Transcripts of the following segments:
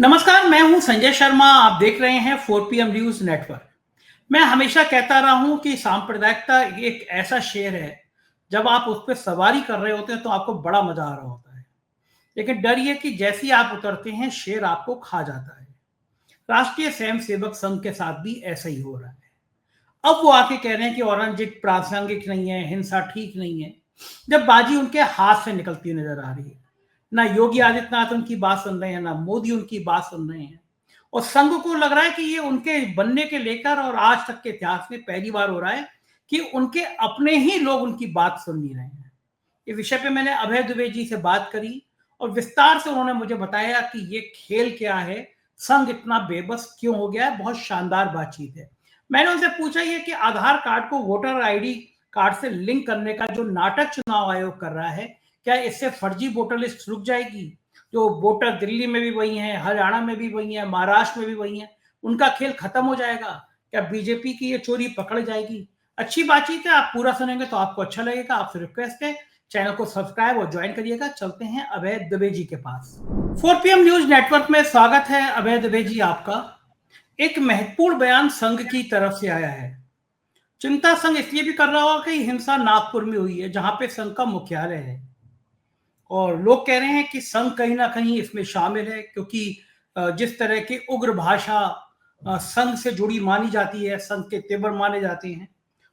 नमस्कार, मैं हूं संजय शर्मा। आप देख रहे हैं 4 PM न्यूज नेटवर्क। मैं हमेशा कहता रहा हूं कि सांप्रदायिकता एक ऐसा शेर है, जब आप उस पर सवारी कर रहे होते हैं तो आपको बड़ा मजा आ रहा होता है। लेकिन डर ये कि जैसे ही आप उतरते हैं, शेर आपको खा जाता है। राष्ट्रीय स्वयंसेवक संघ के साथ भी ऐसा ही हो रहा है। अब वो आके कह रहे हैं कि औरंगजेब प्रासंगिक नहीं है, हिंसा ठीक नहीं है, जब बाजी उनके हाथ से निकलती नजर आ रही है। ना योगी आदित्यनाथ उनकी बात सुन रहे हैं, ना मोदी उनकी बात सुन रहे हैं। और संघ को लग रहा है कि ये उनके बनने के लेकर और आज तक के इतिहास में पहली बार हो रहा है कि उनके अपने ही लोग उनकी बात सुन नहीं रहे हैं। इस विषय पे मैंने अभय दुबे जी से बात करी और विस्तार से उन्होंने मुझे बताया कि ये खेल क्या है, संघ इतना बेबस क्यों हो गया है। बहुत शानदार बातचीत है। मैंने उनसे पूछा ये कि आधार कार्ड को वोटर आईडी कार्ड से लिंक करने का जो नाटक चुनाव आयोग कर रहा है, क्या इससे फर्जी वोटर लिस्ट रुक जाएगी? जो वोटर दिल्ली में भी वही है, हरियाणा में भी वही है, महाराष्ट्र में भी वही है, उनका खेल खत्म हो जाएगा? क्या बीजेपी की ये चोरी पकड़ जाएगी? अच्छी बातचीत है, आप पूरा सुनेंगे तो आपको अच्छा लगेगा। आपसे रिक्वेस्ट है, चैनल को सब्सक्राइब और ज्वाइन करिएगा। चलते हैं अभय दुबे जी के पास। 4 PM न्यूज नेटवर्क में स्वागत है अभय दुबे जी आपका। एक महत्वपूर्ण बयान संघ की तरफ से आया है। चिंता संघ इसलिए भी कर रहा होगा कि हिंसा नागपुर में हुई है, जहां पे संघ का मुख्यालय है। और लोग कह रहे हैं कि संघ कहीं ना कहीं इसमें शामिल है, क्योंकि जिस तरह की उग्र भाषा संघ से जुड़ी मानी जाती है, संघ के तेवर माने जाते हैं।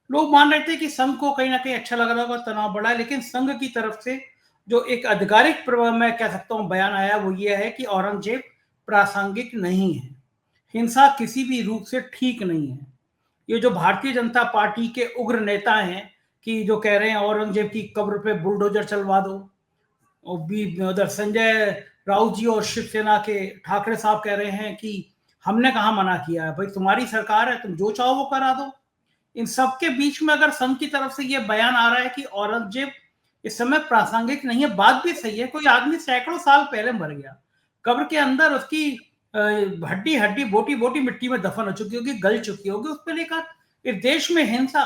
लोग मान रहे थे कि संघ को कहीं ना कहीं अच्छा लग रहा होगा, तनाव बढ़ा है। लेकिन संघ की तरफ से जो एक आधिकारिक मैं कह सकता हूं बयान आया, वो ये है कि औरंगजेब प्रासंगिक नहीं है, हिंसा किसी भी रूप से ठीक नहीं है। ये जो भारतीय जनता पार्टी के उग्र नेता हैं कि जो कह रहे हैं औरंगजेब की कब्र पे बुलडोजर चलवा दो, और भी उधर संजय राउत जी और शिवसेना के ठाकरे साहब कह रहे हैं कि हमने कहा मना किया है, भाई तुम्हारी सरकार है, तुम जो चाहो वो करा दो। इन सब के बीच में अगर संघ की तरफ से ये बयान आ रहा है कि औरंगजेब इस समय प्रासंगिक नहीं है, बात भी सही है। कोई आदमी सैकड़ों साल पहले मर गया, कब्र के अंदर उसकी हड्डी हड्डी बोटी बोटी मिट्टी में दफन हो चुकी होगी, गल चुकी होगी। उस पर लेकर इस देश में हिंसा,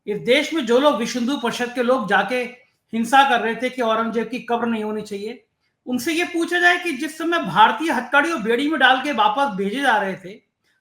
इस देश में जो लोग विश्व हिंदू परिषद के लोग जाके हिंसा कर रहे थे कि औरंगजेब की कब्र नहीं होनी चाहिए, उनसे ये पूछा जाए कि जिस समय भारतीय हथकड़ियों बेड़ी में डाल के वापस भेजे जा रहे थे,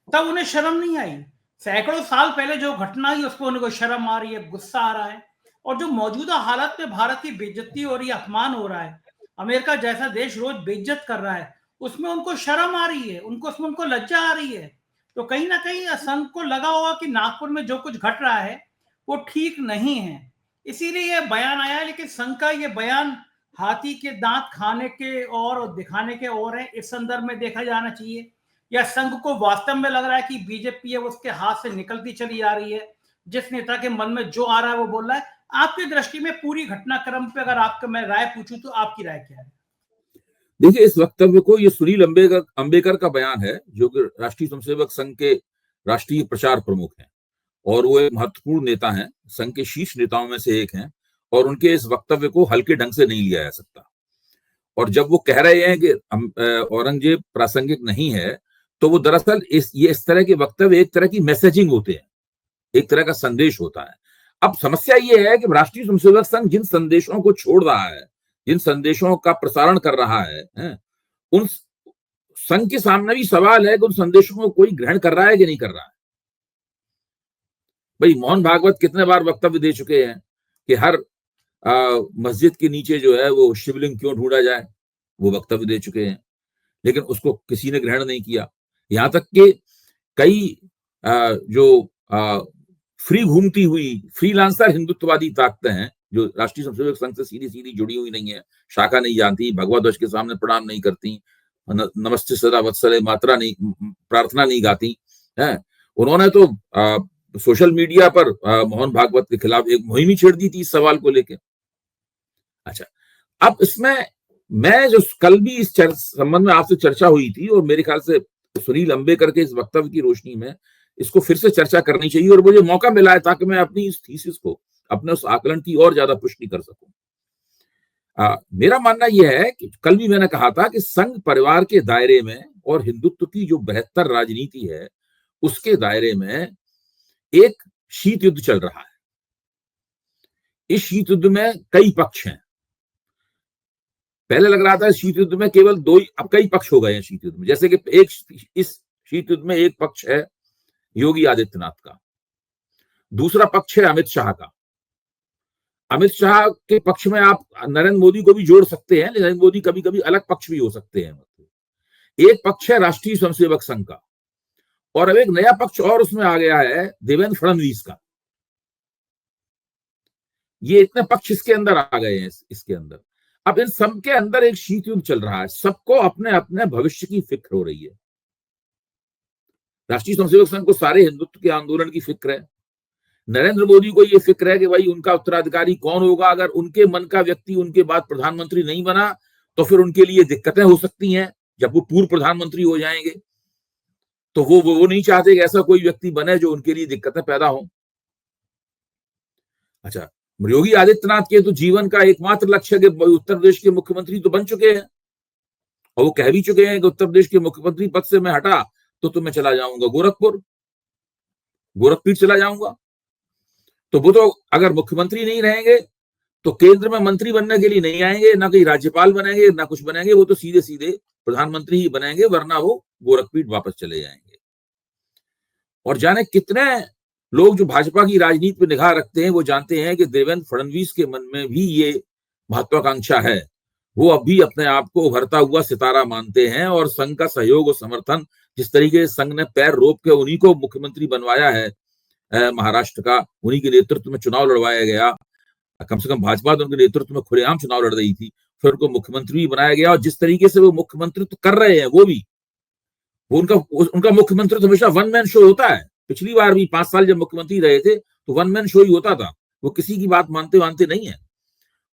तब उन्हें शर्म नहीं आई? सैकड़ों साल पहले जो घटना हुई उस पर उनको शर्म आ रही है, गुस्सा आ रहा है। और जो मौजूदा हालत में भारत की बेइज्जती हो रही है, अपमान हो रहा है, अमेरिका जैसा देश रोज बेइज्जत कर रहा है, उसमें उनको शर्म आ रही है, उनको लज्जा आ रही है। तो कहीं ना कहीं संघ को लगा होगा कि नागपुर में जो कुछ घट रहा है वो ठीक नहीं है, इसीलिए ये बयान आया है। लेकिन संघ का ये बयान हाथी के दांत खाने के और दिखाने के और है, इस संदर्भ में देखा जाना चाहिए। या संघ को वास्तव में लग रहा है कि बीजेपी है वो उसके हाथ से निकलती चली आ रही है, जिस नेता के मन में जो आ रहा है वो बोल रहा है? आपकी दृष्टि में पूरी घटनाक्रम पे अगर आपका मैं राय पूछूं तो आपकी राय क्या है? देखिए, इस वक्तव्य को ये सुनील अंबेकर का बयान है, जो कि राष्ट्रीय स्वयंसेवक संघ के राष्ट्रीय प्रचार प्रमुख हैं और वो एक महत्वपूर्ण नेता हैं, संघ के शीर्ष नेताओं में से एक हैं। और उनके इस वक्तव्य को हल्के ढंग से नहीं लिया जा सकता। और जब वो कह रहे हैं कि औरंगजेब प्रासंगिक नहीं है, तो वो दरअसल इस तरह के वक्तव्य एक तरह की मैसेजिंग होते हैं, एक तरह का संदेश होता है। अब समस्या ये है कि राष्ट्रीय स्वयंसेवक संघ जिन संदेशों को छोड़ रहा है, जिन संदेशों का प्रसारण कर रहा है, उन संघ के सामने भी सवाल है कि उन संदेशों को कोई ग्रहण कर रहा है कि नहीं कर रहा है। भाई, मोहन भागवत कितने बार वक्तव्य दे चुके हैं कि हर मस्जिद के नीचे जो है वो शिवलिंग क्यों ढूंढा जाए, वो वक्तव्य दे चुके हैं, लेकिन उसको किसी ने ग्रहण नहीं किया। यहां तक कि कई जो फ्री घूमती हुई फ्रीलांसर हिंदुत्ववादी ताकतें हैं, जो राष्ट्रीय स्वयंसेवक संघ से सीधी सीधी जुड़ी हुई नहीं है, शाखा नहीं जानती, भगवा ध्वज के सामने प्रणाम नहीं करती, नमस्ते सदा वत्सले मात्रा नहीं, प्रार्थना नहीं गाती है, उन्होंने तो सोशल मीडिया पर मोहन भागवत के खिलाफ एक मुहिम ही छेड़ दी थी इस सवाल को लेकर। अच्छा, अब इसमें मैं जो कल भी इस संबंध में आपसे चर्चा हुई थी, और मेरे ख्याल से सुनील अंबेकर के इस वक्तव्य की रोशनी में इसको फिर से चर्चा करनी चाहिए, और मुझे मौका मिला है ताकि मैं अपनी इस थीसिस को, अपने उस आकलन की और ज्यादा पुष्टि कर सकूं। मेरा मानना यह है कि कल भी मैंने कहा था कि संघ परिवार के दायरे में और हिंदुत्व की जो बेहतर राजनीति है उसके दायरे में एक शीत युद्ध चल रहा है। इस शीत युद्ध में कई पक्ष हैं। पहले लग रहा था शीत युद्ध में केवल दो ही, अब कई पक्ष हो गए हैं शीत युद्ध में। जैसे कि एक इस शीत युद्ध में एक पक्ष है योगी आदित्यनाथ का, दूसरा पक्ष है अमित शाह का। अमित शाह के पक्ष में आप नरेंद्र मोदी को भी जोड़ सकते हैं, नरेंद्र मोदी कभी कभी अलग पक्ष भी हो सकते हैं। एक पक्ष है राष्ट्रीय स्वयंसेवक संघ का, और अब एक नया पक्ष और उसमें आ गया है देवेंद्र फडणवीस का। ये इतने पक्ष इसके अंदर आ गए हैं इसके अंदर। अब इन सब के अंदर एक शीत युद्ध चल रहा है, सबको अपने अपने भविष्य की फिक्र हो रही है। राष्ट्रीय स्वयंसेवक संघ को सारे हिंदुत्व के आंदोलन की फिक्र है, नरेंद्र मोदी को यह फिक्र है कि भाई उनका उत्तराधिकारी कौन होगा। अगर उनके मन का व्यक्ति उनके बाद प्रधानमंत्री नहीं बना तो फिर उनके लिए दिक्कतें हो सकती हैं। जब वो पूर्व प्रधानमंत्री हो जाएंगे तो वो नहीं चाहते कि ऐसा कोई व्यक्ति बने जो उनके लिए दिक्कतें पैदा हो। अच्छा, योगी आदित्यनाथ के तो जीवन का एकमात्र लक्ष्य है कि उत्तर प्रदेश के मुख्यमंत्री तो बन चुके हैं, और वो कह भी चुके हैं कि उत्तर प्रदेश के मुख्यमंत्री पद से मैं हटा तो मैं चला जाऊंगा गोरखपीठ चला जाऊंगा। तो वो तो अगर मुख्यमंत्री नहीं रहेंगे तो केंद्र में मंत्री बनने के लिए नहीं आएंगे, ना कहीं राज्यपाल बनेंगे ना कुछ बनेंगे, वो तो सीधे सीधे प्रधानमंत्री ही बनेंगे, वरना वो गोरखपीठ वापस चले जाएंगे। और जाने कितने लोग जो भाजपा की राजनीति पर निगाह रखते हैं वो जानते हैं कि देवेंद्र फडणवीस के मन में भी ये महत्वाकांक्षा है। वो अभी अपने आप को उभरता हुआ सितारा मानते हैं, और संघ का सहयोग और समर्थन, जिस तरीके से संघ ने पैर रोक के उन्हीं को मुख्यमंत्री बनवाया है महाराष्ट्र का, उन्हीं के नेतृत्व में चुनाव लड़वाया गया। कम से कम भाजपा तो उनके नेतृत्व में खुलेआम चुनाव लड़ रही थी, फिर उनको मुख्यमंत्री भी बनाया गया। और जिस तरीके से वो मुख्यमंत्रित्व कर रहे हैं, वो उनका मुख्यमंत्रित्व हमेशा वन मैन शो होता है। पिछली बार भी 5 साल जब मुख्यमंत्री रहे थे तो वन मैन शो ही होता था, वो किसी की बात मानते नहीं है।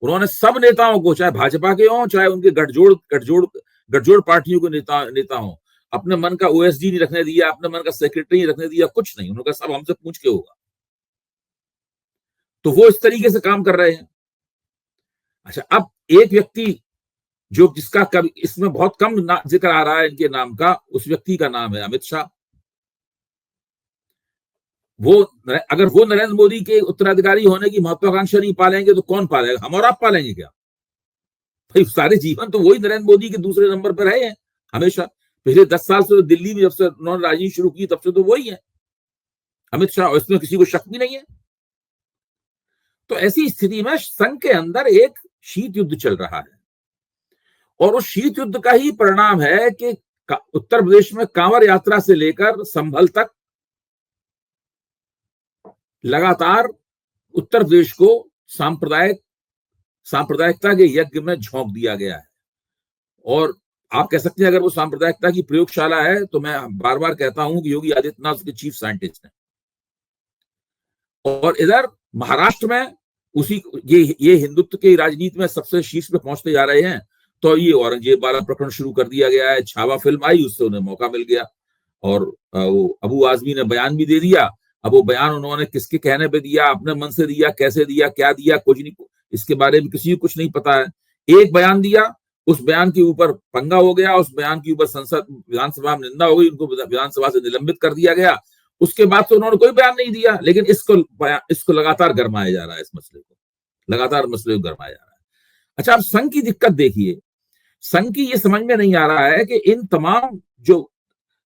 उन्होंने सब नेताओं को, चाहे भाजपा के हों चाहे उनके गठजोड़ पार्टियों के नेता हों, अपने मन का ओएसडी नहीं रखने दिया, अपने मन का सेक्रेटरी नहीं रखने दिया, कुछ नहीं। उन्होंने सब हमसे पूछ के होगा। तो वो इस तरीके से काम कर रहे हैं। अच्छा, अब एक व्यक्ति जिसका कभी इसमें बहुत कम जिक्र आ रहा है इनके नाम का, उस व्यक्ति का नाम है अमित शाह। अगर वो नरेंद्र मोदी के उत्तराधिकारी होने की महत्वाकांक्षा नहीं पालेंगे तो कौन पालेगा? हम और आप पालेंगे क्या? भाई सारे जीवन तो वही नरेंद्र मोदी के दूसरे नंबर पर रहे हैं हमेशा। पिछले 10 साल से दिल्ली में जब से उन्होंने राजनीति शुरू की तब से तो वही है अमित शाह, इसमें किसी को शक भी नहीं है। तो ऐसी स्थिति में संघ के अंदर एक शीत युद्ध चल रहा है, और उस शीत युद्ध का ही परिणाम है कि उत्तर प्रदेश में कांवड़ यात्रा से लेकर संभल तक लगातार उत्तर प्रदेश को सांप्रदायिकता के यज्ञ में झोंक दिया गया है। और आप कह सकते हैं अगर वो सांप्रदायिकता की प्रयोगशाला है तो मैं बार बार कहता हूं कि योगी आदित्यनाथ उसके चीफ साइंटिस्ट हैं। और इधर महाराष्ट्र में ये हिंदुत्व की राजनीति में सबसे शीर्ष पे पहुंचते जा रहे हैं। तो ये औरंगजेब वाला प्रकरण शुरू कर दिया गया है, छावा फिल्म आई, उससे उन्हें मौका मिल गया, और अबू आजमी ने बयान भी दे दिया। अब वो बयान उन्होंने किसके कहने पे दिया, अपने मन से दिया, कैसे दिया, क्या दिया, कुछ नहीं, इसके बारे में किसी को कुछ नहीं पता है। एक बयान दिया, उस बयान के ऊपर पंगा हो गया, उस बयान के ऊपर विधानसभा में निंदा हो गई, उनको विधानसभा से निलंबित कर दिया गया। उसके बाद तो उन्होंने कोई बयान नहीं दिया, लेकिन इसको लगातार गरमाया जा रहा है, इस मसले को लगातार गरमाया जा रहा है। अच्छा, अब संघ की दिक्कत देखिए, संघ की ये समझ में नहीं आ रहा है कि इन तमाम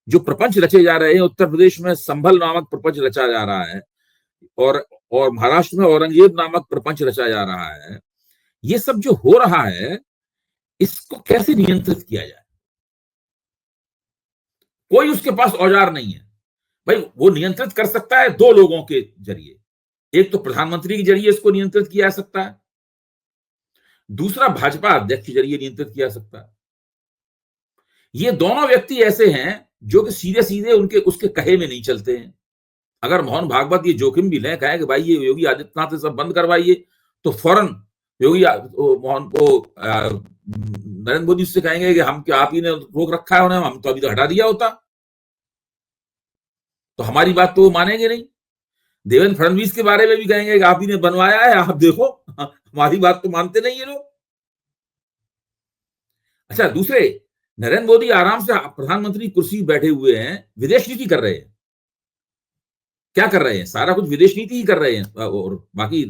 जो प्रपंच रचे जा रहे हैं, उत्तर प्रदेश में संभल नामक प्रपंच रचा जा रहा है, और महाराष्ट्र में औरंगजेब नामक प्रपंच रचा जा रहा है, ये सब जो हो रहा है इसको कैसे नियंत्रित किया जाए? कोई उसके पास औजार नहीं है भाई। वो नियंत्रित कर सकता है 2 लोगों के जरिए, एक तो प्रधानमंत्री के जरिए इसको नियंत्रित किया जा सकता है, दूसरा भाजपा अध्यक्ष के जरिए नियंत्रित किया जा सकता है। ये दोनों व्यक्ति ऐसे हैं जो कि सीधे सीधे उसके कहे में नहीं चलते हैं। अगर मोहन भागवत ये जोखिम भी लें, कहें कि भाई ये योगी आदित्यनाथ से सब बंद करवाइए, तो फौरन नरेंद्र मोदी से कहेंगे कि हम क्या, आप ही ने रोक रखा है उन्हें, हम तो अभी तो हटा दिया होता। तो हमारी बात तो वो मानेंगे नहीं। देवेंद्र फडणवीस के बारे में भी कहेंगे कि आप ही ने बनवाया है, आप देखो, हमारी बात तो मानते नहीं है लोग। अच्छा, दूसरे, नरेंद्र मोदी आराम से प्रधानमंत्री कुर्सी बैठे हुए हैं, विदेश नीति कर रहे हैं। क्या कर रहे हैं? सारा कुछ विदेश नीति ही कर रहे हैं, और बाकी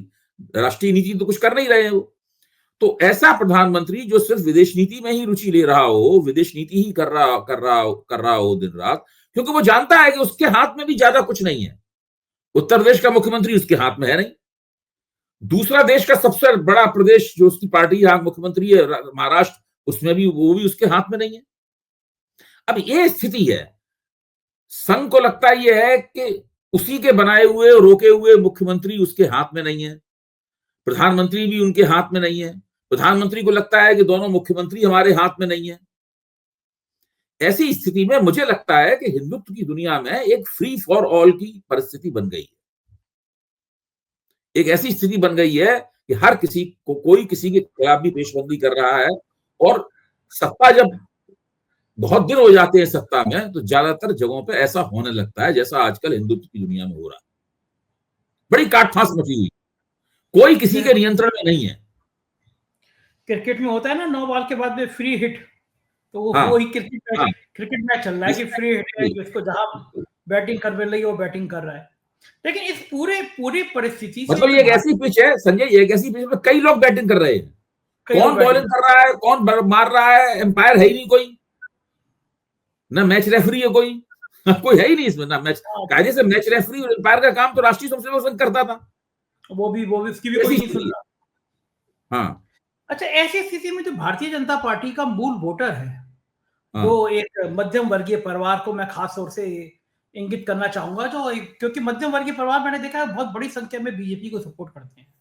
राष्ट्रीय नीति तो कुछ कर नहीं रहे हैं वो। तो ऐसा प्रधानमंत्री जो सिर्फ विदेश नीति में ही रुचि ले रहा हो, विदेश नीति ही कर रहा हो दिन रात, क्योंकि वो जानता है कि उसके हाथ में भी ज्यादा कुछ नहीं है। उत्तर प्रदेश का मुख्यमंत्री उसके हाथ में है नहीं, दूसरा देश का सबसे बड़ा प्रदेश जो उसकी पार्टी यहाँ मुख्यमंत्री है महाराष्ट्र, उसमें भी वो भी उसके हाथ में नहीं है। अब ये स्थिति है, संघ को लगता यह है कि उसी के बनाए हुए रोके हुए मुख्यमंत्री उसके हाथ में नहीं है, प्रधानमंत्री भी उनके हाथ में नहीं है, प्रधानमंत्री को लगता है कि दोनों मुख्यमंत्री हमारे हाथ में नहीं है। ऐसी स्थिति में मुझे लगता है कि हिंदुत्व की दुनिया में एक फ्री फॉर ऑल की परिस्थिति बन गई है। एक ऐसी स्थिति बन गई है कि हर किसी को कोई किसी के खिलाफ भी पेशबंदी कर रहा है, और सत्ता जब बहुत दिन हो जाते हैं सत्ता में, तो ज्यादातर जगहों पे ऐसा होने लगता है जैसा आजकल हिंदुत्व की दुनिया में हो रहा है। बड़ी काटफास मची हुई, कोई किसी के नियंत्रण में नहीं है। क्रिकेट में होता है ना, 9 बॉल के बाद में फ्री हिट, तो वो ही क्रिकेट मैच चल रहा है कि फ्री हिट है, जिसको जहां बैटिंग कर रही है वो बैटिंग कर रहा है। लेकिन इस पूरी परिस्थिति मतलब ये एक ऐसी पिच है संजय, ये एक ऐसी पिच में कई लोग बैटिंग कर रहे हैं, कौन बॉलिंग कर रहा है, कौन मार रहा है, एम्पायर है ही नहीं कोई, ना मैच रेफरी है कोई कोई है ही नहीं इसमें, ना मैच कायदे से मैच रेफरी और एम्पायर का काम तो राष्ट्रीय स्वयंसेवक संघ करता था, वो भी उसकी भी कोई नहीं सुन रहा। हाँ, अच्छा, ऐसी स्थिति में जो भारतीय जनता पार्टी का मूल वोटर है, वो एक मध्यम वर्गीय परिवार को मैं खास तौर से इंगित करना चाहूंगा, जो क्योंकि मध्यम वर्गीय परिवार मैंने देखा है बहुत बड़ी संख्या में बीजेपी को सपोर्ट करते हैं।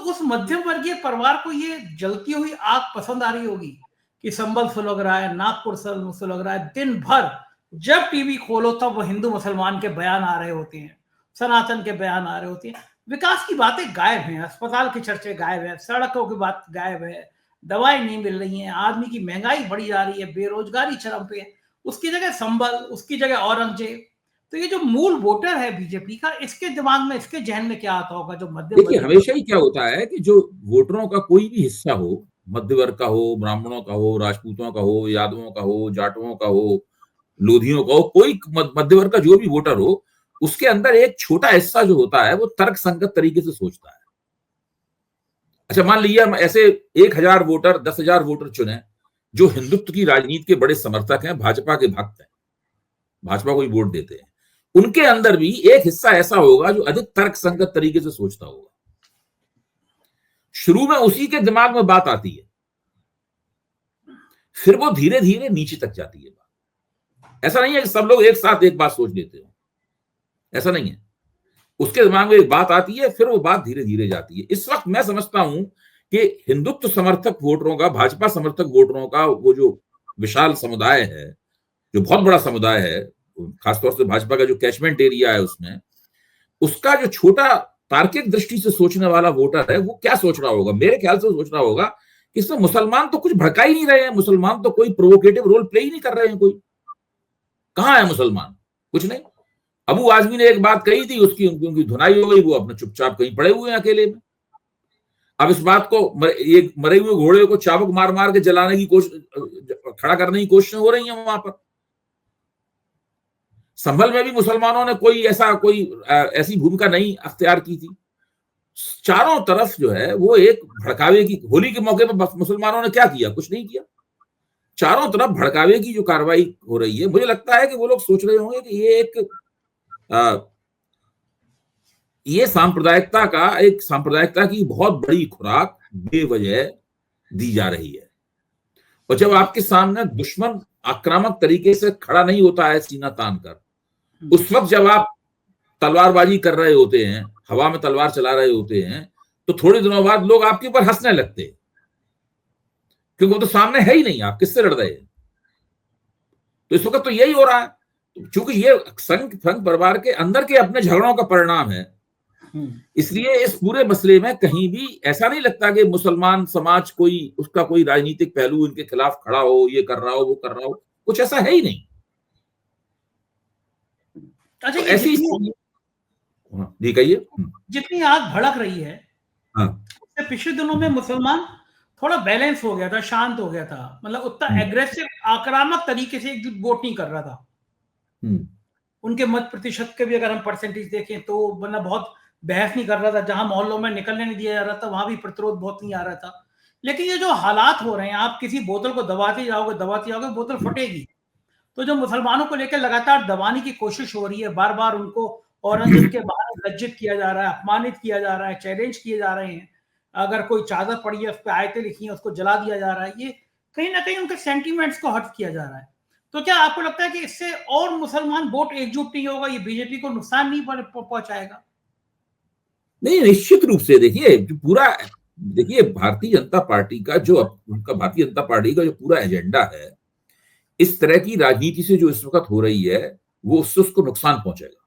उस मध्यम वर्गीय परिवार को ये जलती हुई आग पसंद आ रही होगी कि संबल सुलग रहा है, नागपुर सुलग रहा है, दिन भर जब टीवी खोलो तब वो हिंदू मुसलमान के बयान आ रहे होते हैं, सनातन के बयान आ रहे होते हैं, विकास की बातें गायब हैं, अस्पताल की चर्चे गायब है, सड़कों की बात गायब है, दवाई नहीं मिल रही है, आदमी की महंगाई बढ़ी जा रही है, बेरोजगारी चरम पे है, उसकी जगह संबल, उसकी जगह औरंगजेब। तो ये जो मूल वोटर है बीजेपी का, इसके दिमाग में, इसके जहन में क्या आता होगा? जो मध्य देखिए, हमेशा ही क्या होता है कि जो वोटरों का कोई भी हिस्सा हो, मध्य वर्ग का हो, ब्राह्मणों का हो, राजपूतों का हो, यादवों का हो, जाटवों का हो, लोधियों का हो, कोई मध्य वर्ग का जो भी वोटर हो, उसके अंदर एक छोटा हिस्सा जो होता है वो तर्क संगत तरीके से सोचता है। अच्छा, मान लीजिए हम ऐसे 1000 वोटर, 10,000 वोटर चुने जो हिंदुत्व की राजनीति के बड़े समर्थक हैं, भाजपा के भक्त हैं, भाजपा को ही वोट देते हैं, उनके अंदर भी एक हिस्सा ऐसा होगा जो अधिक तर्क संगत तरीके से सोचता होगा। शुरू में उसी के दिमाग में बात आती है, फिर वो धीरे धीरे नीचे तक जाती है बात। ऐसा नहीं है कि सब लोग एक साथ एक बात सोच लेते हो, ऐसा नहीं है। उसके दिमाग में एक बात आती है, फिर वो बात धीरे धीरे जाती है। इस वक्त मैं समझता हूं कि हिंदुत्व समर्थक वोटरों का, भाजपा समर्थक वोटरों का वो जो विशाल समुदाय है, जो बहुत बड़ा समुदाय है, खासतौर से भाजपा का जो कैचमेंट एरिया है उसमें, उसका जो छोटा तार्किक दृष्टि से सोचने वाला वोटर है, वो क्या सोच रहा होगा? मेरे ख्याल से सोच रहा होगा कि इसमें मुसलमान तो कुछ भड़का ही नहीं रहे हैं, मुसलमान तो कोई प्रोवोकेटिव रोल प्ले ही नहीं कर रहे हैं, कोई कहां है मुसलमान? कुछ नहीं। अबू आजमी ने एक बात कही थी, उसकी उनकी धुनाई हो गई, वो अपने चुपचाप कहीं पड़े हुए हैं अकेले में। अब इस बात को, एक मरे हुए घोड़े को चाबुक मार मार के जलाने की कोशिश, खड़ा करने की कोशिशें हो रही हैं वहां पर। संभल में भी मुसलमानों ने कोई ऐसी भूमिका नहीं अख्तियार की थी। चारों तरफ जो है वो एक भड़कावे की, होली के मौके पर मुसलमानों ने क्या किया? कुछ नहीं किया। चारों तरफ भड़कावे की जो कार्रवाई हो रही है, मुझे लगता है कि वो लोग सोच रहे होंगे कि ये सांप्रदायिकता की बहुत बड़ी खुराक बेवजह दी जा रही है। और जब आपके सामने दुश्मन आक्रामक तरीके से खड़ा नहीं होता है सीना तान कर, उस वक्त जब आप तलवारबाजी कर रहे होते हैं, हवा में तलवार चला रहे होते हैं, तो थोड़े दिनों बाद लोग आपके ऊपर हंसने लगते हैं, क्योंकि वो तो सामने है ही नहीं, आप किससे लड़ रहे हैं। तो इस वक्त तो यही हो रहा है, क्योंकि ये संघ परिवार के अंदर के अपने झगड़ों का परिणाम है। इसलिए इस पूरे मसले में कहीं भी ऐसा नहीं लगता कि मुसलमान समाज उसका कोई राजनीतिक पहलू इनके खिलाफ खड़ा हो, ये कर रहा हो, वो कर रहा हो, कुछ ऐसा है ही नहीं। अच्छा, तो ऐसी जी कहिए। जितनी आग भड़क रही है, उससे पिछले दिनों में मुसलमान थोड़ा बैलेंस हो गया था, शांत हो गया था, मतलब उतना एग्रेसिव आक्रामक तरीके से एकजुट वोट नहीं कर रहा था। उनके मत प्रतिशत के भी अगर हम परसेंटेज देखें तो मतलब बहुत बहस नहीं कर रहा था, जहां मोहल्लों में निकलने नहीं दिया जा रहा था वहां भी प्रतिरोध बहुत नहीं आ रहा था। लेकिन ये जो हालात हो रहे हैं, आप किसी बोतल को दबाते जाओगे बोतल फटेगी। तो जो मुसलमानों को लेकर लगातार दबाने की कोशिश हो रही है, बार बार उनको औरंगजेब के बहाने लज्जित किया जा रहा है, अपमानित किया जा रहा है, चैलेंज किए जा रहे हैं, अगर कोई चादर पड़ी है उस पर आयतें लिखी हैं उसको जला दिया जा रहा है, ये कहीं ना कहीं उनके सेंटीमेंट्स को हर्ट किया जा रहा है। तो क्या आपको लगता है कि इससे और मुसलमान वोट एकजुट नहीं होगा, ये बीजेपी को नुकसान नहीं पहुंचाएगा? नहीं, निश्चित रूप से देखिए पूरा, देखिए भारतीय जनता पार्टी का जो उनका भारतीय जनता पार्टी का जो पूरा एजेंडा है, इस तरह की राजनीति से जो इस वक्त हो रही है, वो उससे उसको नुकसान पहुंचेगा।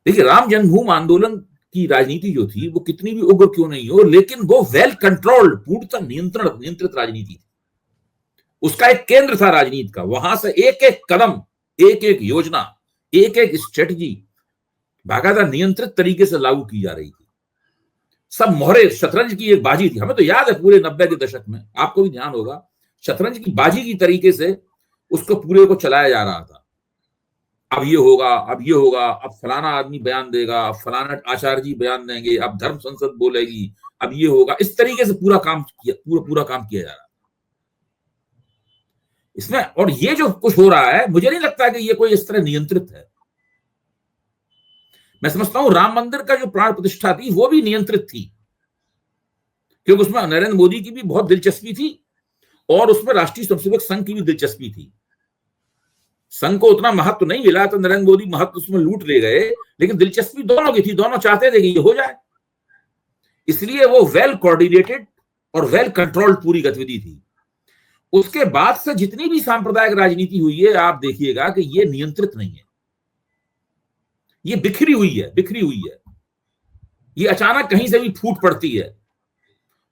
देखिए राम जन्मभूमि आंदोलन की राजनीति जो थी वो कितनी भी उग्र क्यों नहीं हो, लेकिन वो वेल कंट्रोल्ड, पूर्णतः नियंत्रित राजनीति थी। उसका एक केंद्र था राजनीति का, वहां से एक एक कदम, एक एक योजना, एक एक स्ट्रेटजी बाकायदा नियंत्रित तरीके से लागू की जा रही थी। सब मोहरे, शतरंज की एक बाजी थी। हमें तो याद है पूरे 90 के दशक में, आपको भी ध्यान होगा, शतरंज की बाजी की तरीके से उसको पूरे को चलाया जा रहा था। अब ये होगा, अब ये होगा, अब फलाना आदमी बयान देगा, अब फलाना आचार्य जी बयान देंगे, अब धर्म संसद बोलेगी, अब ये होगा, इस तरीके से पूरा काम किया जा रहा है इसमें। और ये जो कुछ हो रहा है, मुझे नहीं लगता कि ये कोई इस तरह नियंत्रित है। मैं समझता हूं राम मंदिर का जो प्राण प्रतिष्ठा थी वो भी नियंत्रित थी, क्योंकि उसमें नरेंद्र मोदी की भी बहुत दिलचस्पी थी और उसमें राष्ट्रीय स्वयंसेवक संघ की भी दिलचस्पी थी। संघ को उतना महत्व नहीं मिला तो नरेंद्र मोदी महत्व उसमें लूट ले गए, लेकिन दिलचस्पी दोनों की थी, दोनों चाहते थे कि ये हो जाए। इसलिए वो वेल कोऑर्डिनेटेड और वेल कंट्रोल्ड पूरी गतिविधि थी। उसके बाद से जितनी भी सांप्रदायिक राजनीति हुई है, आप देखिएगा कि ये नियंत्रित नहीं है, ये बिखरी हुई है। ये अचानक कहीं से भी फूट पड़ती है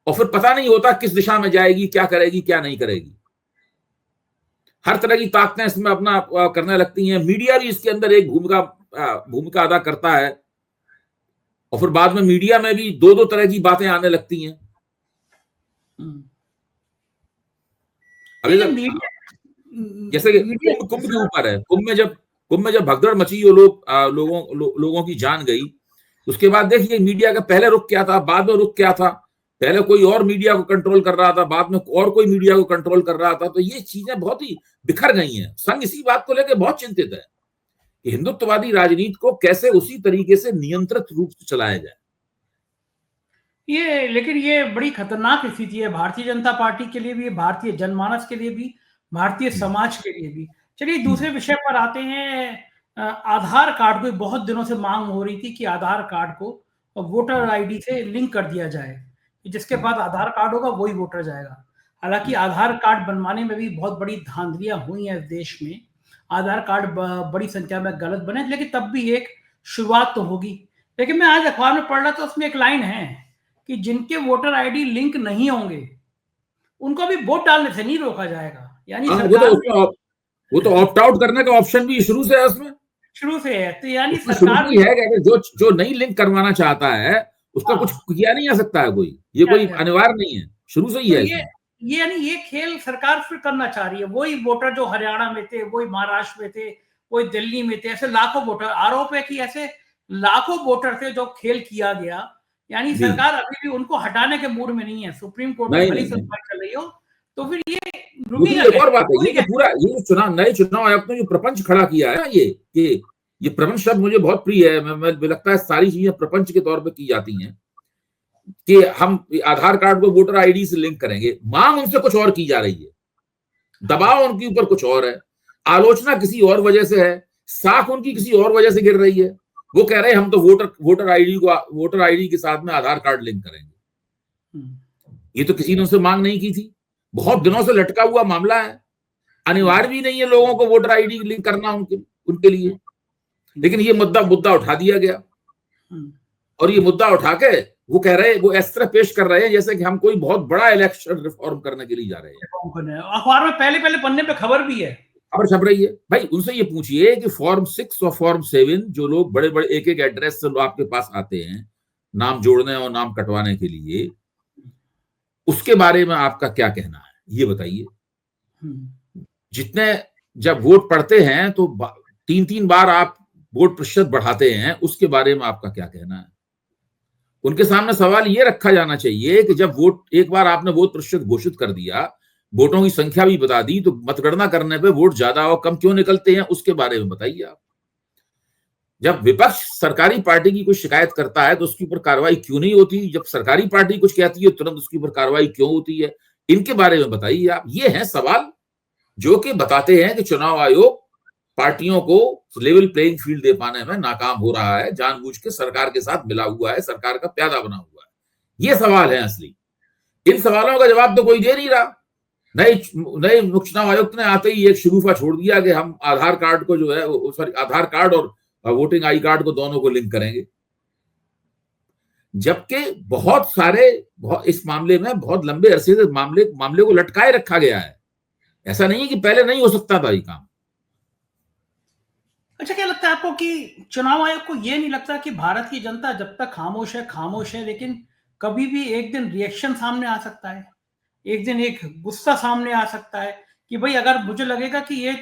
और फिर पता नहीं होता किस दिशा में जाएगी, क्या करेगी, क्या नहीं करेगी। हर तरह की ताकतें इसमें अपना करने लगती हैं। मीडिया भी इसके अंदर एक भूमिका अदा करता है और फिर बाद में मीडिया में भी दो दो तरह की बातें आने लगती हैं। अभी जैसे कि कुंभ के ऊपर है, कुंभ में जब भगदड़ मची, लोगों की जान गई, उसके बाद देखिए मीडिया का पहले रुख क्या था, बाद में रुख क्या था। पहले कोई और मीडिया को कंट्रोल कर रहा था, बाद में और कोई मीडिया को कंट्रोल कर रहा था। तो ये चीजें बहुत ही बिखर गई हैं। संघ इसी बात को लेकर बहुत चिंतित है कि हिंदुत्ववादी राजनीति को कैसे उसी तरीके से नियंत्रित रूप से चलाया जाए। लेकिन ये बड़ी खतरनाक स्थिति है भारतीय जनता पार्टी के लिए भी, भारतीय जनमानस के लिए भी, भारतीय समाज के लिए भी। चलिए दूसरे विषय पर आते हैं। आधार कार्ड को बहुत दिनों से मांग हो रही थी कि आधार कार्ड को वोटर आईडी से लिंक कर दिया जाए, जिसके बाद आधार कार्ड होगा वही वोटर जाएगा। हालांकि आधार कार्ड बनवाने में भी बहुत बड़ी धांधलियां हुई हैं इस देश में, आधार कार्ड बड़ी संख्या में गलत बने, लेकिन तब भी एक शुरुआत तो होगी। लेकिन मैं आज अखबार में पढ़ रहा था, उसमें एक लाइन है कि जिनके वोटर आईडी लिंक नहीं होंगे उनको भी वोट डालने से नहीं रोका जाएगा। यानी वो तो ऑप्ट आउट करने का ऑप्शन भी शुरू से है, उसमें शुरू से है। तो यानी सरकार भी है कि जो नहीं लिंक करवाना चाहता है उसका कुछ किया नहीं जा सकता है कोई, ये कोई अनिवार्य नहीं है, शुरू से ही है। ये यानी ये खेल सरकार फिर करना चाह रही है। वही वोटर जो हरियाणा में थे, वही महाराष्ट्र में थे, वही दिल्ली में थे, ऐसे लाखों वोटर, आरोप है कि ऐसे लाखों वोटर थे जो खेल किया गया। यानी सरकार अभी भी उनको हटाने के मूड में नहीं है। सुप्रीम कोर्ट में बड़ी सुनवाई चल रही हो तो फिर ये एक और बात है, ये पूरा ये चुनाव, नए चुनाव आयोग ने जो प्रपंच खड़ा किया है, ये प्रपंच शब्द मुझे बहुत प्रिय है। मुझे लगता है सारी चीजें प्रपंच के तौर पे की जाती हैं कि हम आधार कार्ड को वोटर आईडी से लिंक करेंगे। मांग उनसे कुछ और की जा रही है, दबाव उनके ऊपर कुछ और है, आलोचना किसी और वजह से है, साख उनकी किसी और वजह से गिर रही है। वो कह रहे हैं हम तो वोटर आईडी के साथ में आधार कार्ड लिंक करेंगे। ये तो किसी ने उनसे मांग नहीं की थी, बहुत दिनों से लटका हुआ मामला है, अनिवार्य भी नहीं है लोगों को वोटर आईडी लिंक करना उनके लिए। लेकिन ये मुद्दा उठा दिया गया और ये मुद्दा उठा के वो कह रहे हैं, वो इस तरह पेश कर रहे हैं जैसे कि हम कोई बहुत बड़ा इलेक्शन रिफॉर्म करने के लिए जा रहे हैं। अखबार में पहले पन्ने पे खबर भी है, खबर छप रही है। भाई उनसे ये पूछिए कि फॉर्म 6 और फॉर्म 7 जो लोग बड़े बड़े एक एक एड्रेस से आपके पास आते हैं नाम जोड़ने और नाम कटवाने के लिए, उसके बारे में आपका क्या कहना है, ये बताइए। जितने जब वोट पड़ते हैं तो 3-3 बार आप वोट प्रतिशत बढ़ाते हैं, उसके बारे में आपका क्या कहना है? उनके सामने सवाल ये रखा जाना चाहिए कि जब वोट एक बार आपने वोट प्रतिशत घोषित कर दिया, वोटों की संख्या भी बता दी, तो मतगणना करने पे वोट ज्यादा और कम क्यों निकलते हैं, उसके बारे में बताइए आप। जब विपक्ष सरकारी पार्टी की कोई शिकायत करता है तो उसके ऊपर कार्रवाई क्यों नहीं होती? जब सरकारी पार्टी कुछ कहती है तुरंत उसके ऊपर कार्रवाई क्यों होती है? इनके बारे में बताइए आप। ये हैं सवाल जो कि बताते हैं कि चुनाव आयोग पार्टियों को लेवल प्लेइंग फील्ड दे पाने में नाकाम हो रहा है, जानबूझ के सरकार के साथ मिला हुआ है, सरकार का प्यादा बना हुआ है। ये सवाल है असली। इन सवालों का जवाब तो कोई दे नहीं रहा। नए मुख्य चुनाव आयुक्त ने आते ही एक शगुफा छोड़ दिया कि हम आधार कार्ड को जो है, सॉरी, आधार कार्ड और वोटिंग आई कार्ड को दोनों को लिंक करेंगे, जबकि इस मामले में बहुत लंबे अरसे से मामले को लटकाए रखा गया है। ऐसा नहीं है कि पहले नहीं हो सकता था ये काम। अच्छा, क्या लगता है आपको कि चुनाव आयोग को ये नहीं लगता कि भारत की जनता जब तक खामोश है, लेकिन कभी भी एक दिन रिएक्शन सामने आ सकता है, एक दिन एक गुस्सा सामने आ सकता है कि भाई अगर मुझे लगेगा कि ये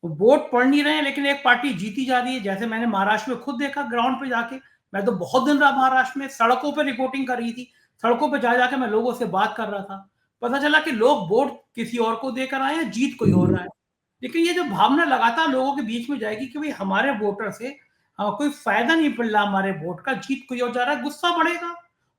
वोट पड़ नहीं रहे हैं लेकिन एक पार्टी जीती जा रही है, जैसे मैंने महाराष्ट्र में खुद देखा ग्राउंड पे जाके। मैं तो बहुत दिन रहा महाराष्ट्र में, सड़कों पे रिपोर्टिंग कर रही थी, सड़कों पे जा जाके मैं लोगों से बात कर रहा था। पता चला कि लोग वोट किसी और को देकर आए हैं, जीत कोई और रहा है। लेकिन ये जो भावना लगातार लोगों के बीच में जाएगी कि भाई हमारे वोटर से कोई फायदा नहीं मिल रहा, हमारे वोट का, जीत कोई और जा रहा है,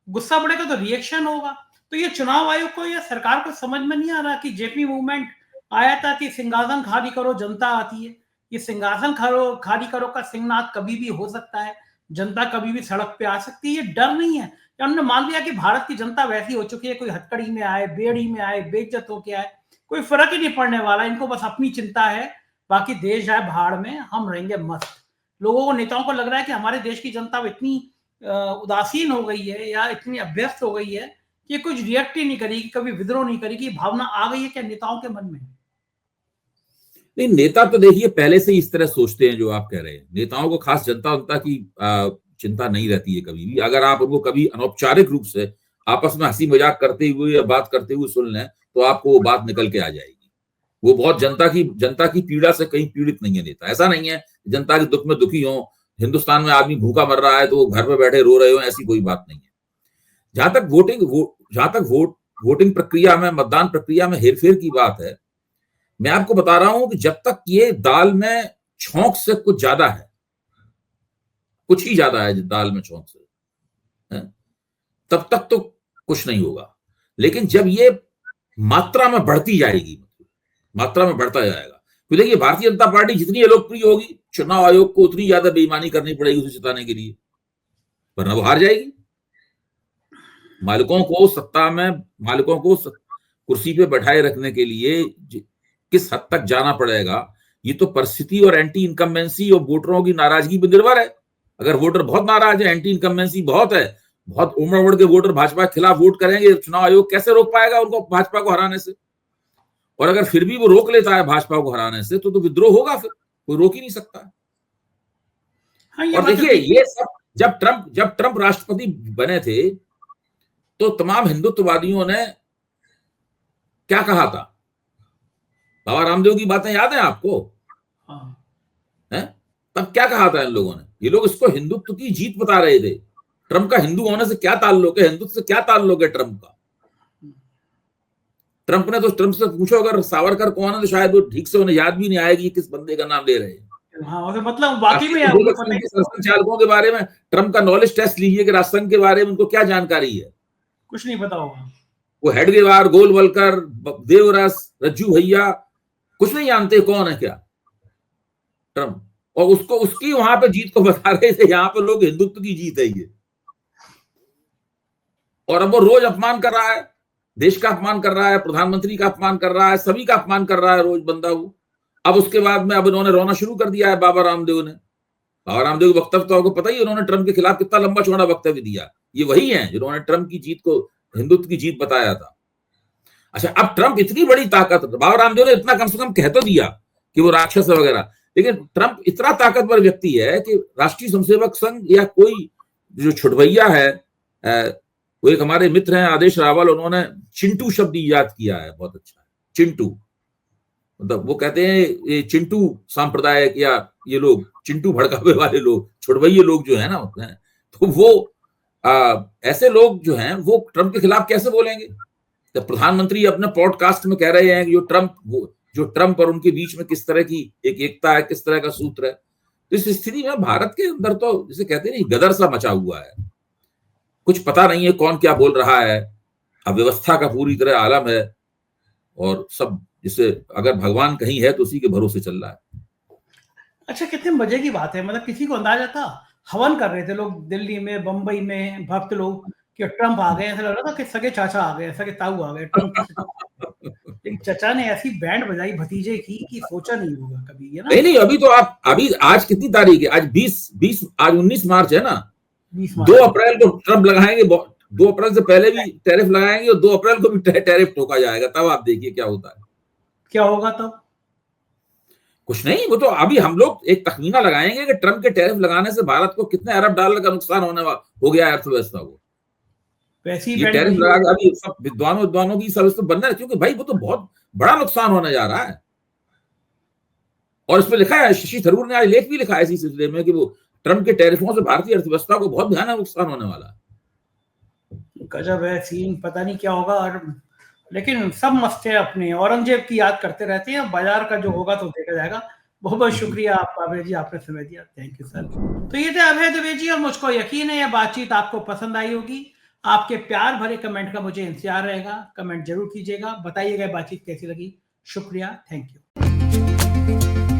गुस्सा बढ़ेगा तो रिएक्शन होगा। तो ये चुनाव आयोग को या सरकार को समझ में नहीं आ रहा कि जेपी मूवमेंट आया था कि सिंहासन खाली करो जनता आती है। ये सिंहासन खाली करो का सिंहनाद कभी भी हो सकता है, जनता कभी भी सड़क पे आ सकती है, ये डर नहीं है। हमने मान लिया कि भारत की जनता वैसी हो चुकी है, कोई हथकड़ी में आए, बेड़ी में आए, बेइज्जत होके आए, कोई फर्क ही नहीं पड़ने वाला, इनको बस अपनी चिंता है, बाकी देश जाए भाड़ में, हम रहेंगे मस्त। लोगों को, नेताओं को लग रहा है कि हमारे देश की जनता इतनी उदासीन हो गई है या इतनी अभ्यस्त हो गई है कि कुछ रिएक्ट ही नहीं करेगी, कभी विद्रोह नहीं करेगी। भावना आ गई है क्या नेताओं के मन में? नहीं, नेता तो देखिए पहले से ही इस तरह सोचते हैं जो आप कह रहे हैं। नेताओं को खास जनता की चिंता नहीं रहती है कभी भी। अगर आप उनको कभी अनौपचारिक रूप से आपस में हंसी मजाक करते हुए या बात करते हुए सुन लें तो आपको वो बात निकल के आ जाएगी। वो बहुत जनता की पीड़ा से कहीं पीड़ित नहीं है नेता। ऐसा नहीं है जनता के दुख में दुखी हो, हिंदुस्तान में आदमी भूखा मर रहा है तो वो घर पे बैठे रो रहे हो, ऐसी कोई बात नहीं है। जहां तक वोटिंग प्रक्रिया में, मतदान प्रक्रिया में हेरफेर की बात है, मैं आपको बता रहा हूं कि जब तक ये दाल में छौंक से कुछ ज्यादा है, कुछ ही ज्यादा है दाल में छौंक से, तब तक तो कुछ नहीं होगा। लेकिन जब ये मात्रा में बढ़ती जाएगी, मात्रा में बढ़ता जाएगा, तो देखिए भारतीय जनता पार्टी जितनी लोकप्रिय होगी, चुनाव आयोग को उतनी ज्यादा बेईमानी करनी पड़ेगी उसे जिताने के लिए, वरना वो हार जाएगी। मालिकों को कुर्सी पे बैठाए रखने के लिए किस हद तक जाना पड़ेगा, ये तो परिस्थिति और एंटी इनकम्बेंसी और वोटरों की नाराजगी पर निर्भर है। अगर वोटर बहुत नाराज है, एंटी इनकम्बेंसी बहुत है, बहुत उमड़ के वोटर भाजपा के खिलाफ वोट करेंगे, चुनाव आयोग कैसे रोक पाएगा उनको भाजपा को हराने से? और अगर फिर भी वो रोक लेता है भाजपा को हराने से तो विद्रोह होगा, फिर कोई रोक ही नहीं सकता। हाँ, और देखिए ये सब जब ट्रंप राष्ट्रपति बने थे तो तमाम हिंदुत्ववादियों ने क्या कहा था? बाबा रामदेव की बातें याद है आपको? हैं? तब क्या कहा था इन लोगों ने? ये लोग इसको हिंदुत्व की जीत बता रहे थे। ट्रंप का हिंदू होने से क्या ताल्लुक है, हिंदुत्व से क्या ताल्लुक है ट्रंप का? ट्रंप से पूछो अगर सावरकर कौन है तो शायद वो ठीक से उन्हें याद भी नहीं आएगी किस बंदे का नाम ले रहे हैं। हाँ, मतलब वाकई में संघ चालकों के बारे में ट्रंप का नॉलेज टेस्ट लीजिए कि राष्ट्रसंघ के बारे में उनको क्या जानकारी है। कुछ नहीं पता होगा। वो हेडगेवार, गोलवलकर, देवरस, रज्जू भैया कुछ नहीं जानते कौन है क्या ट्रंप, और उसकी वहां पे जीत को बता रहे थे यहाँ पे लोग हिंदुत्व की जीत है ये। और अब वो रोज अपमान कर रहा है, देश का अपमान कर रहा है, प्रधानमंत्री का अपमान कर रहा है, सभी का अपमान कर रहा है रोज बंदा वो। अब उसके बाद में अब इन्होंने रोना शुरू कर दिया है बाबा रामदेव के वक्तव्य तो आपको पता ही, उन्होंने ट्रंप के खिलाफ कितना लंबा चौड़ा वक्तव्य दिया। ये वही है जिन्होंने ट्रंप की जीत को हिंदुत्व की जीत बताया था। अच्छा, अब ट्रंप इतनी बड़ी ताकत, बाबा रामदेव ने इतना कम से कम कह तो दिया कि वो राक्षस है वगैरह, लेकिन ट्रंप इतना ताकतवर व्यक्ति है कि राष्ट्रीय स्वयंसेवक संघ या कोई जो छुटभैया है, वो एक हमारे मित्र हैं आदेश रावल, उन्होंने चिंटू शब्द ईजाद किया है, बहुत अच्छा, चिंटू। मतलब वो कहते हैं ये चिंटू सांप्रदायिक या ये लोग चिंटू भड़कावे वाले लोग, छुड़वैये लोग जो है ना, तो वो ऐसे लोग जो हैं वो ट्रंप के खिलाफ कैसे बोलेंगे? जब प्रधानमंत्री अपने पॉडकास्ट में कह रहे हैं कि जो ट्रंप और उनके बीच में किस तरह की एक एकता है, किस तरह का सूत्र है, तो इस स्थिति में भारत के अंदर तो जिसे कहते हैं गदर सा मचा हुआ है, कुछ पता नहीं है कौन क्या बोल रहा है, अव्यवस्था का पूरी तरह आलम है और सब जिसे अगर भगवान कहीं है तो उसी के भरोसे चल रहा है। अच्छा, कितने मजे की बात है, मतलब किसी को अंदाजा था? हवन कर रहे थे लोग दिल्ली में, बंबई में, भक्त लोग कि ट्रंप आ गए, ऐसा लग रहा था कि सगे चाचा आ गए, सगे ताऊ आ गए ट्रंप के। लेकिन चचा ने ऐसी बैंड बजाई भतीजे की कि सोचा नहीं होगा कभी, है ना? नहीं, अभी तो आप अभी आज कितनी तारीख है? आज 20 आज 19 मार्च है ना। 2 अप्रैल को ट्रंप लगाएंगे, 2 अप्रैल से पहले भी टैरिफ लगाएंगे और 2 अप्रैल को भी टैरिफ ठोका जाएगा, तब आप देखिए क्या होता है। क्या होगा तब? कुछ नहीं, वो तो अभी हम लोग एक तखमीना लगाएंगे कि ट्रंप के टैरिफ लगाने से भारत को कितने अरब डॉलर का नुकसान हो गया अर्थव्यवस्था को। ये टैरिफ लगा के अभी सब विद्वानों की सब इसमें बनना है, क्योंकि भाई वो तो बहुत बड़ा नुकसान होने जा रहा है। और इसमें लिखा है, शशि थरूर ने आज लेख भी लिखा है इसी सिलसिले में कि वो ट्रंप के टैरिफों से भारतीय अर्थव्यवस्था को बहुत भयानक नुकसान होने वाला है। गजब है सीन, पता नहीं क्या होगा। और लेकिन सब मस्त है, अपने औरंगजेब की याद करते रहते हैं, बाजार का जो होगा तो देखा जाएगा। बहुत बहुत शुक्रिया आपका अभय जी, आपने समय दिया, थैंक यू सर। तो ये थे अभय द्विवेदी जी, और मुझको यकीन है यह बातचीत आपको पसंद आई होगी। आपके प्यार भरे कमेंट का मुझे इंतजार रहेगा, कमेंट जरूर कीजिएगा, बताइएगा बातचीत कैसी लगी। शुक्रिया, थैंक यू।